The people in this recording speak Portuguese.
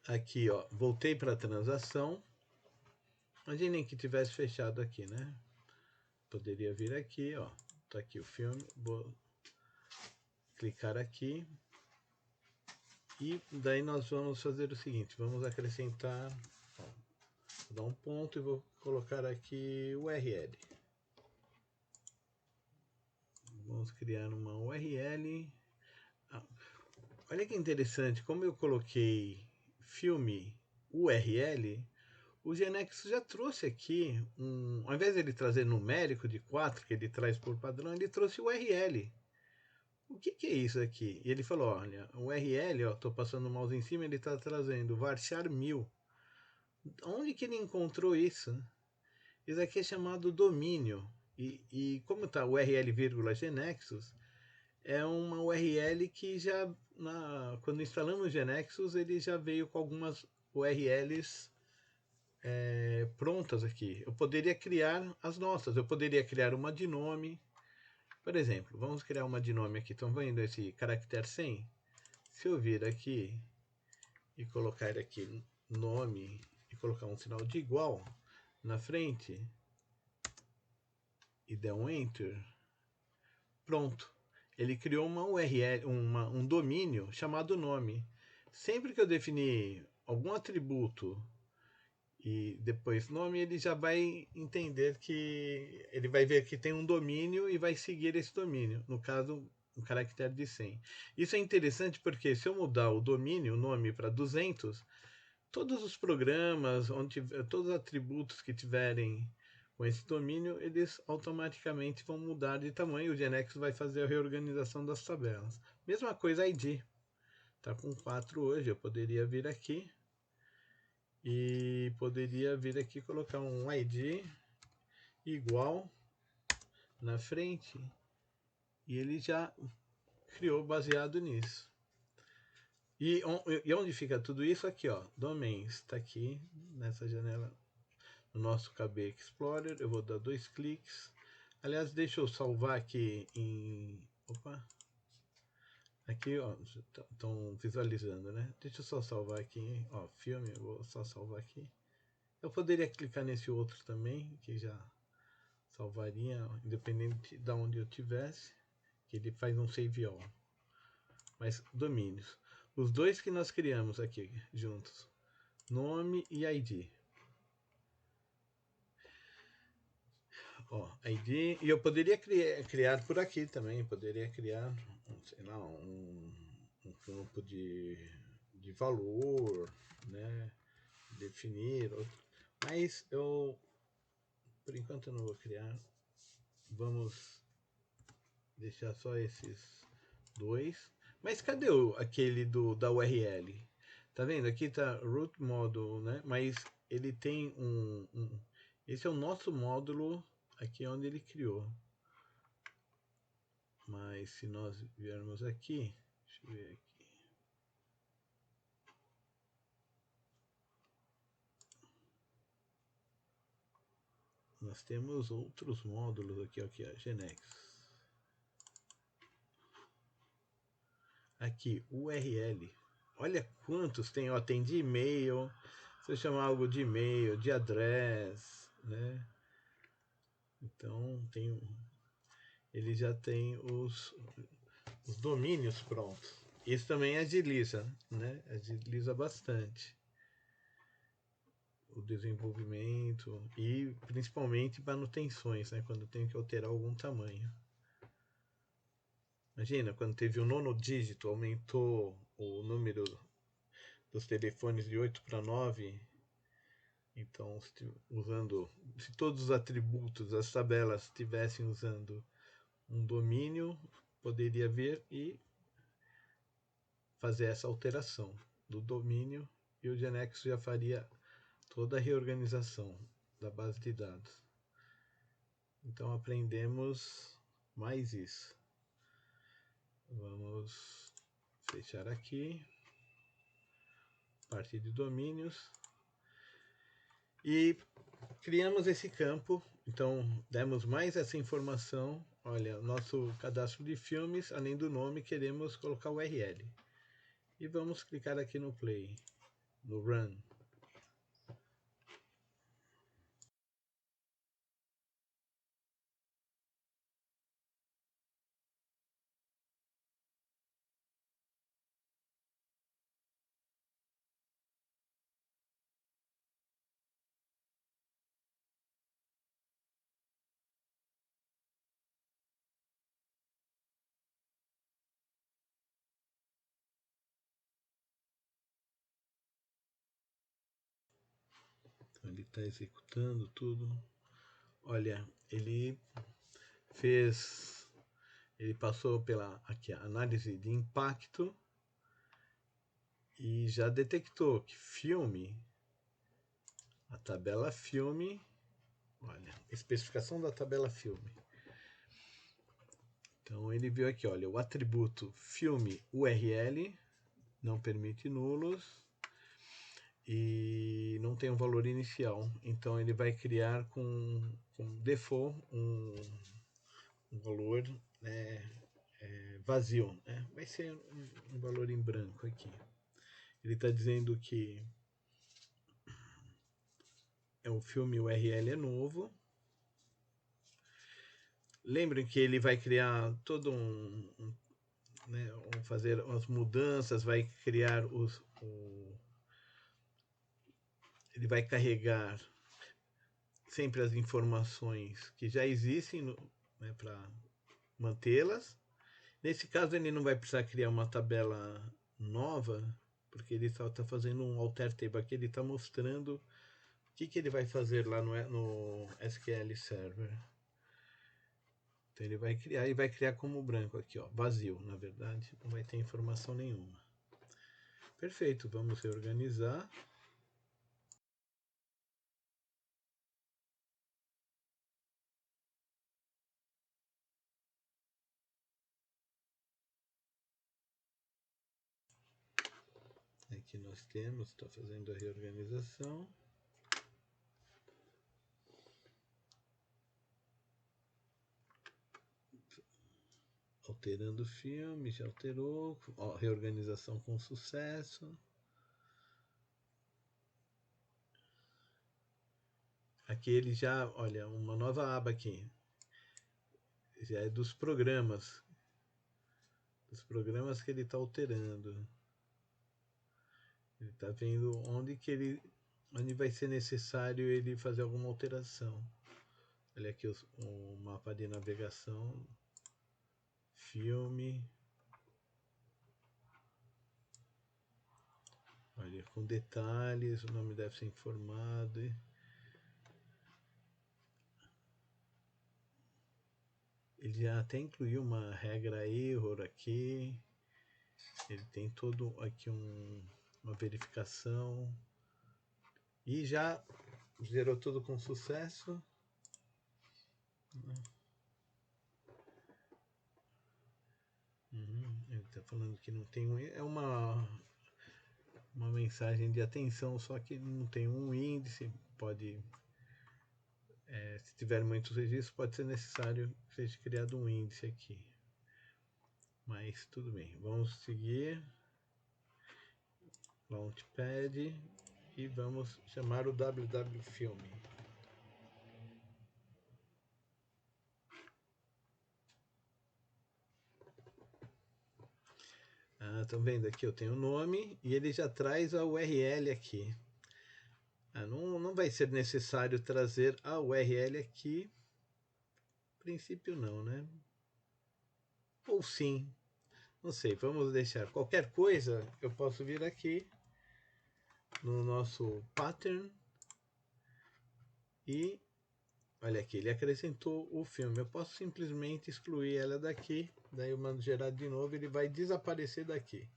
aqui, ó, voltei para a transação. Imaginem que tivesse fechado aqui, né? Poderia vir aqui, ó. Tá aqui o filme. Vou clicar aqui. E daí nós vamos fazer o seguinte, vamos acrescentar, ó, vou dar um ponto e vou colocar aqui o URL. Vamos criar uma URL. Olha que interessante, como eu coloquei filme URL, o Genexus já trouxe aqui, ao invés de ele trazer numérico de 4, que ele traz por padrão, ele trouxe o URL. O que é isso aqui? E ele falou, olha, o URL, ó, estou passando o mouse em cima, ele está trazendo varchar 1000. Onde que ele encontrou isso? Isso aqui é chamado domínio. E como está URL, Genexus, é uma URL que já, quando instalamos o Genexus, ele já veio com algumas URLs prontas aqui. Eu poderia criar as nossas. Eu poderia criar uma de nome. Por exemplo, vamos criar uma de nome aqui. Estão vendo esse caractere 100? Se eu vir aqui e colocar aqui nome e colocar um sinal de igual na frente e der um enter, pronto. Ele criou uma URL, um domínio chamado nome. Sempre que eu definir algum atributo e depois nome, ele já vai entender que ele vai ver que tem um domínio e vai seguir esse domínio. No caso, um caractere de 100. Isso é interessante porque se eu mudar o domínio, o nome para 200, todos os programas, todos os atributos que tiverem com esse domínio, eles automaticamente vão mudar de tamanho. O Genexus vai fazer a reorganização das tabelas. Mesma coisa ID. Está com 4 hoje, eu poderia vir aqui e poderia vir aqui colocar um ID igual na frente e ele já criou baseado nisso. E onde fica tudo isso? Aqui, ó, domains, está aqui nessa janela, no nosso KB Explorer. Eu vou dar 2 cliques. Aliás, deixa eu salvar aqui em... Opa! Aqui, ó, estão visualizando, né? Deixa eu só salvar aqui, ó, filme, eu vou só salvar aqui. Eu poderia clicar nesse outro também, que já salvaria, independente de onde eu tivesse, que ele faz um save all. Mas domínios. Os dois que nós criamos aqui juntos, nome e ID. Ó, ID, e eu poderia criar por aqui também, poderia criar, sei lá, um campo de valor, né, definir, mas eu, por enquanto eu não vou criar, vamos deixar só esses dois. Mas cadê aquele da URL? Tá vendo? Aqui tá root module, né? Mas ele tem esse é o nosso módulo aqui onde ele criou. Mas se nós viermos aqui, deixa eu ver aqui. Nós temos outros módulos aqui, aqui, ó, Genex. Aqui, URL. Olha quantos tem, ó, tem de e-mail, se eu chamar algo de e-mail, de address, né? Então, ele já tem os domínios prontos. Isso também agiliza, né? Agiliza bastante o desenvolvimento e principalmente manutenções, né? Quando tem que alterar algum tamanho. Imagina, quando teve o 9º dígito, aumentou o número dos telefones de 8 para 9. Então, se todos os atributos das tabelas estivessem usando um domínio, poderia vir e fazer essa alteração do domínio e o Genexus já faria toda a reorganização da base de dados. Então aprendemos mais isso. Vamos fechar aqui, parte de domínios, e criamos esse campo. Então demos mais essa informação. Olha, nosso cadastro de filmes, além do nome, queremos colocar o URL. E vamos clicar aqui no play. no Run. Então, ele está executando tudo. Olha, ele passou pela aqui, a análise de impacto e já detectou que filme, a tabela filme, olha, especificação da tabela filme. Então ele viu aqui, olha, o atributo filme URL não permite nulos e não tem um valor inicial. Então ele vai criar com default um valor, né, vazio, né? Vai ser um valor em branco aqui. Ele está dizendo que o filme URL é novo. Lembrem que ele vai criar todo né, fazer as mudanças, vai criar ele vai carregar sempre as informações que já existem, né, para mantê-las. Nesse caso ele não vai precisar criar uma tabela nova, porque ele só está fazendo um alter table aqui, ele está mostrando o que ele vai fazer lá no SQL Server. Então ele vai criar e vai criar como branco aqui, ó, vazio, na verdade, não vai ter informação nenhuma. Perfeito, vamos reorganizar. Aqui nós temos, está fazendo a reorganização. Alterando o filme, já alterou. Ó, reorganização com sucesso. Aqui ele já, olha, uma nova aba aqui. Já é dos programas. Dos programas que ele está alterando. Ele está vendo onde vai ser necessário ele fazer alguma alteração. Olha aqui o mapa de navegação. Filme. Olha, com detalhes, o nome deve ser informado. Ele já até incluiu uma regra error aqui. Ele tem todo aqui uma verificação. E já gerou tudo com sucesso. Ele está falando que não tem é uma mensagem de atenção, só que não tem um índice. Pode, se tiver muitos registros, pode ser necessário que seja criado um índice aqui. Mas tudo bem, vamos seguir. Launchpad e vamos chamar o www Filme. Estão vendo aqui? Eu tenho o nome e ele já traz a URL aqui. Não vai ser necessário trazer a URL aqui. A princípio não, né? Ou sim. Não sei, vamos deixar. Qualquer coisa eu posso vir aqui no nosso pattern e olha aqui, ele acrescentou o filme. Eu posso simplesmente excluir ela daqui, daí eu mando gerar de novo, ele vai desaparecer daqui.